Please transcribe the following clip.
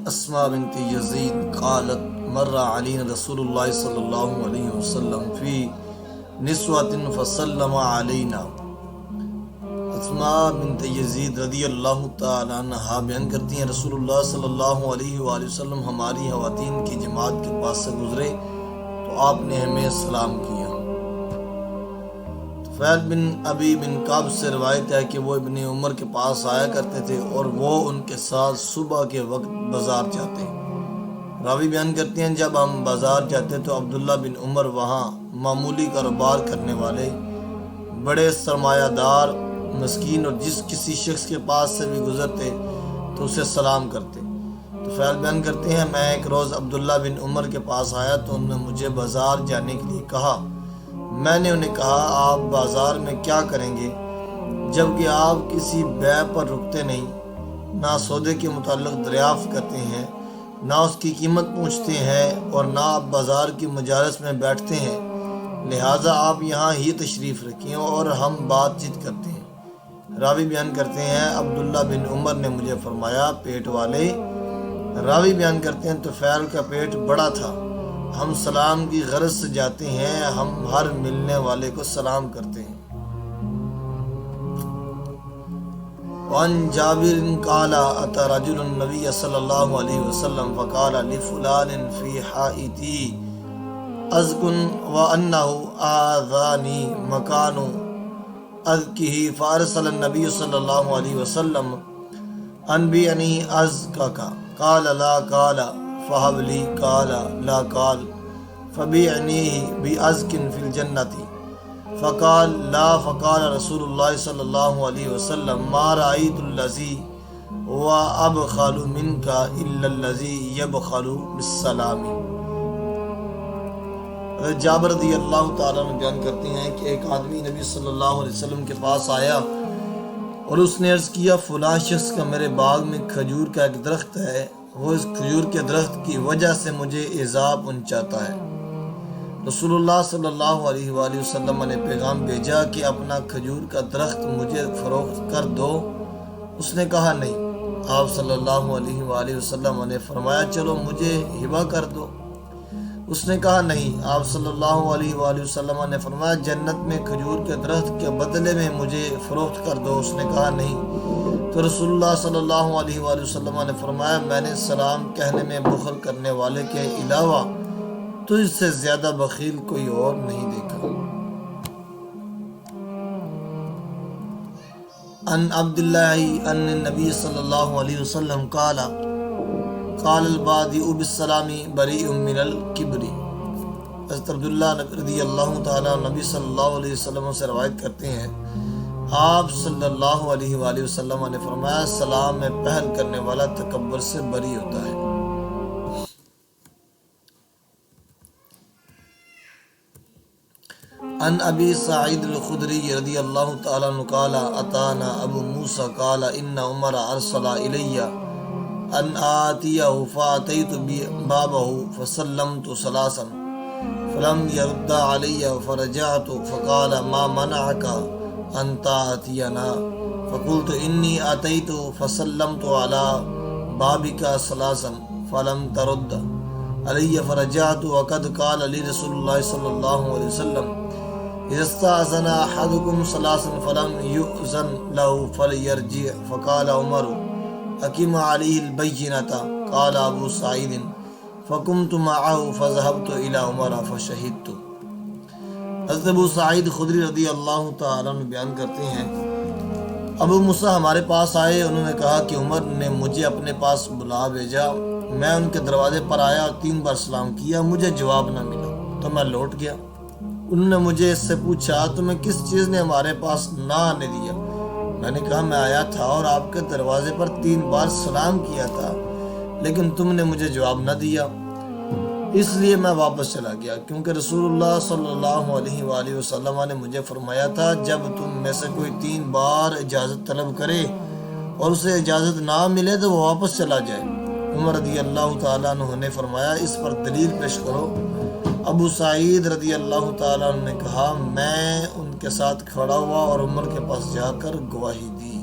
اسماء بنت یزید قالت مر علینا رسول اللہ صلی اللہ علیہ وسلم فی نسوۃ فسلم علینا۔ اسماء بنت یزید رضی اللہ تعالی عنہا بیان کرتی ہیں رسول اللہ صلی اللہ علیہ وآلہ وسلم ہماری خواتین کی جماعت کے پاس سے گزرے تو آپ نے ہمیں سلام کیا۔ طفیل بن ابی بن کعب سے روایت ہے کہ وہ ابن عمر کے پاس آیا کرتے تھے اور وہ ان کے ساتھ صبح کے وقت بازار جاتے۔ راوی بیان کرتے ہیں جب ہم بازار جاتے تو عبداللہ بن عمر وہاں معمولی کاروبار کرنے والے بڑے سرمایہ دار مسکین اور جس کسی شخص کے پاس سے بھی گزرتے تو اسے سلام کرتے۔ طفیل بیان کرتے ہیں میں ایک روز عبداللہ بن عمر کے پاس آیا تو انہوں نے مجھے بازار جانے کے لیے کہا۔ میں نے انہیں کہا آپ بازار میں کیا کریں گے جبکہ آپ کسی بیع پر رکتے نہیں، نہ سودے کے متعلق دریافت کرتے ہیں، نہ اس کی قیمت پوچھتے ہیں اور نہ آپ بازار کی مجالس میں بیٹھتے ہیں، لہٰذا آپ یہاں ہی تشریف رکھیں اور ہم بات چیت کرتے ہیں۔ راوی بیان کرتے ہیں عبداللہ بن عمر نے مجھے فرمایا پیٹ والے۔ راوی بیان کرتے ہیں طفیل کا پیٹ بڑا تھا، ہم سلام کی غرض سے جاتے ہیں، ہم ہر ملنے والے کو سلام کرتے ہیں۔ وعن جابر قال اتى رجل النبي صلی اللہ علیہ وسلم فقال لفلان في حائطي أسكن وأنه آذاني مكان أذكه فأرسل النبي صلی اللہ علیہ وسلم أنبئني أزكاك قال لا قال فهب لي قال لا قال فبيعنيه بأزك في الجنة فقال لا فقال رسول الله صلی اللہ علیہ وسلم ما رأيت الذي هو أبخل منك إلا الذي يبخل بالسلام۔ جابر رضی اللہ تعالیٰ عنہ بیان کرتے ہیں کہ ایک آدمی نبی صلی اللہ علیہ وسلم کے پاس آیا اور اس نے عرض کیا فلاں شخص کا میرے باغ میں کھجور کا ایک درخت ہے، وہ اس کھجور کے درخت کی وجہ سے مجھے ایذا پہنچاتا ہے۔ رسول اللہ صلی اللہ علیہ وآلہ وسلم نے پیغام بھیجا کہ اپنا کھجور کا درخت مجھے فروخت کر دو۔ اس نے کہا نہیں۔ آپ صلی اللہ علیہ وآلہ وسلم نے فرمایا چلو مجھے ہبہ کر دو۔ اس نے کہا نہیں۔ آپ صلی اللہ علیہ وآلہ وسلم نے فرمایا جنت میں کھجور کے درخت کے بدلے میں مجھے فروخت کر دو۔ اس نے کہا نہیں۔ تو رسول اللہ صلی اللہ علیہ وآلہ وسلم نے فرمایا میں نے سلام کہنے میں بخل کرنے والے کے علاوہ تجھ سے زیادہ بخیل کوئی اور نہیں دیکھا۔ ان عبداللہ ان النبی صلی اللہ علیہ وسلم قال البادئ بالسلام بریء من الکبر۔ حضرت عبداللہ رضی اللہ تعالیٰ نبی صلی اللہ علیہ وسلم سے روایت کرتے ہیں آپ صلی اللہ علیہ وآلہ وسلم نے فرمایا سلام میں پہل کرنے والا تکبر سے بری ہوتا ہے۔ ان ابی سعید الخدری رضی اللہ تعالیٰ عنہ قال اتانا ابو موسیٰ قال ان عمر ارسل الی ان آتیہ فاتیت بابہ فسلمت ثلاثا فلم يرد علی فرجعت فقال ما منعك ان تأتینا فقلت انی اتیت فسلمت على بابك ثلاثا فلم ترد علی فرجعت وقد قال لی رسول اللہ صلی اللہ علیہ وسلم اذا استأذن احدكم ثلاثا فلم يؤذن له فليرجع فقال عمر اقم عليه البينة قال ابو سعید فقمت معه فذهبت الى عمر فشهدت۔ حضرت ابو سعید خدری رضی اللہ تعالیٰ عنہ بیان کرتے ہیں ابو موسیٰ ہمارے پاس آئے، انہوں نے کہا کہ عمر نے مجھے اپنے پاس بلا بھیجا، میں ان کے دروازے پر آیا اور 3 بار سلام کیا، مجھے جواب نہ ملا تو میں لوٹ گیا۔ انہوں نے مجھے اس سے پوچھا تمہیں کس چیز نے ہمارے پاس نہ آنے دیا؟ میں نے کہا میں آیا تھا اور آپ کے دروازے پر 3 بار سلام کیا تھا لیکن تم نے مجھے جواب نہ دیا، اس لیے میں واپس چلا گیا، کیونکہ رسول اللہ صلی اللہ علیہ وآلہ وسلم نے مجھے فرمایا تھا جب تم میں سے کوئی 3 بار اجازت طلب کرے اور اسے اجازت نہ ملے تو وہ واپس چلا جائے۔ عمر رضی اللہ تعالیٰ عنہ نے فرمایا اس پر دلیل پیش کرو۔ ابو سعید رضی اللہ تعالیٰ عنہ نے کہا میں ان کے ساتھ کھڑا ہوا اور عمر کے پاس جا کر گواہی دی۔